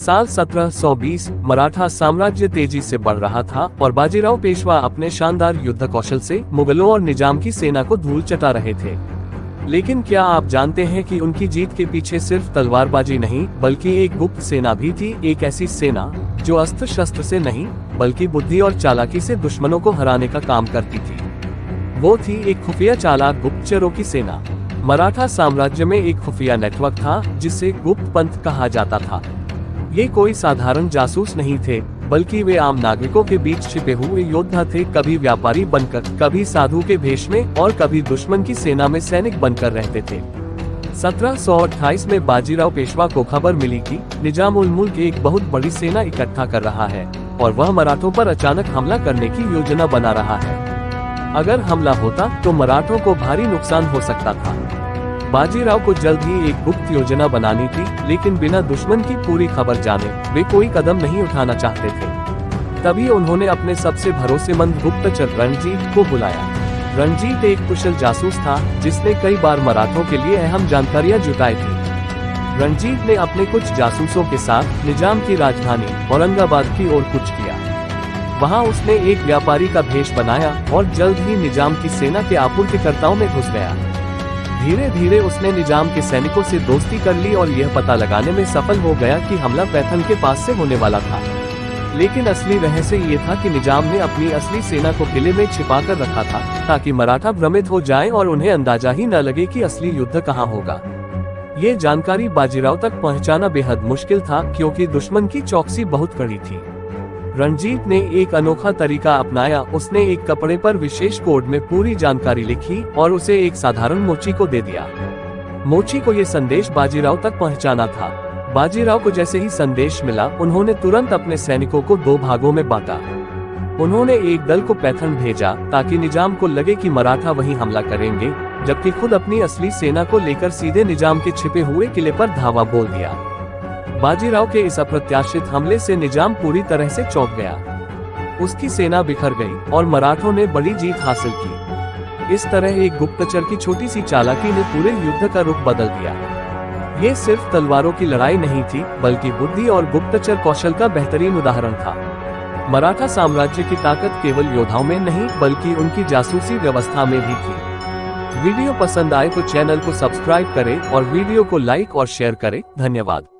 साल 1720 मराठा साम्राज्य तेजी से बढ़ रहा था और बाजीराव पेशवा अपने शानदार युद्ध कौशल से मुगलों और निजाम की सेना को धूल चटा रहे थे। लेकिन क्या आप जानते हैं कि उनकी जीत के पीछे सिर्फ तलवारबाजी नहीं बल्कि एक गुप्त सेना भी थी, एक ऐसी सेना जो अस्त्र शस्त्र से नहीं बल्कि बुद्धि और चालाकी से दुश्मनों को हराने का काम करती थी। वो थी एक खुफिया चालाक गुप्तचरों की सेना। मराठा साम्राज्य में एक खुफिया नेटवर्क था जिसे गुप्त पंथ कहा जाता था। ये कोई साधारण जासूस नहीं थे बल्कि वे आम नागरिकों के बीच छिपे हुए योद्धा थे, कभी व्यापारी बनकर, कभी साधु के भेष में और कभी दुश्मन की सेना में सैनिक बनकर रहते थे। 1728 में बाजीराव पेशवा को खबर मिली कि निजाम उल मुल्क एक बहुत बड़ी सेना इकट्ठा कर रहा है और वह मराठों पर अचानक हमला करने की योजना बना रहा है। अगर हमला होता तो मराठों को भारी नुकसान हो सकता था। बाजीराव को जल्द ही एक गुप्त योजना बनानी थी, लेकिन बिना दुश्मन की पूरी खबर जाने वे कोई कदम नहीं उठाना चाहते थे। तभी उन्होंने अपने सबसे भरोसेमंद गुप्तचर रणजीत को बुलाया। रणजीत एक कुशल जासूस था जिसने कई बार मराठों के लिए अहम जानकारियां जुटाई थी। रणजीत ने अपने कुछ जासूसों के साथ निजाम की राजधानी औरंगाबाद की ओर कूच किया। वहां उसने एक व्यापारी का भेष बनाया और जल्द ही निजाम की सेना के आपूर्तिकर्ताओं में घुस गया। धीरे धीरे उसने निजाम के सैनिकों से दोस्ती कर ली और यह पता लगाने में सफल हो गया कि हमला पैथन के पास से होने वाला था। लेकिन असली रहस्य ये था कि निजाम ने अपनी असली सेना को किले में छिपा कर रखा था ताकि मराठा भ्रमित हो जाएं और उन्हें अंदाजा ही न लगे कि असली युद्ध कहाँ होगा। ये जानकारी बाजीराव तक पहुंचाना बेहद मुश्किल था क्योंकि दुश्मन की चौकसी बहुत कड़ी थी। रणजीत ने एक अनोखा तरीका अपनाया। उसने एक कपड़े पर विशेष कोड में पूरी जानकारी लिखी और उसे एक साधारण मोची को दे दिया। मोची को ये संदेश बाजीराव तक पहुंचाना था। बाजीराव को जैसे ही संदेश मिला, उन्होंने तुरंत अपने सैनिकों को 2 भागों में बांटा। उन्होंने एक दल को पैथन भेजा ताकि निजाम को लगे कि मराठा वहीं हमला करेंगे, जबकि खुद अपनी असली सेना को लेकर सीधे निजाम के छिपे हुए किले पर धावा बोल दिया। बाजीराव के इस अप्रत्याशित हमले से निजाम पूरी तरह से चौंक गया। उसकी सेना बिखर गई और मराठों ने बड़ी जीत हासिल की। इस तरह एक गुप्तचर की छोटी सी चालाकी ने पूरे युद्ध का रुख बदल दिया। ये सिर्फ तलवारों की लड़ाई नहीं थी बल्कि बुद्धि और गुप्तचर कौशल का बेहतरीन उदाहरण था। मराठा साम्राज्य की ताकत केवल योद्धाओं में नहीं बल्कि उनकी जासूसी व्यवस्था में भी थी। वीडियो पसंद आए तो चैनल को सब्सक्राइब करें और वीडियो को लाइक और शेयर करें। धन्यवाद।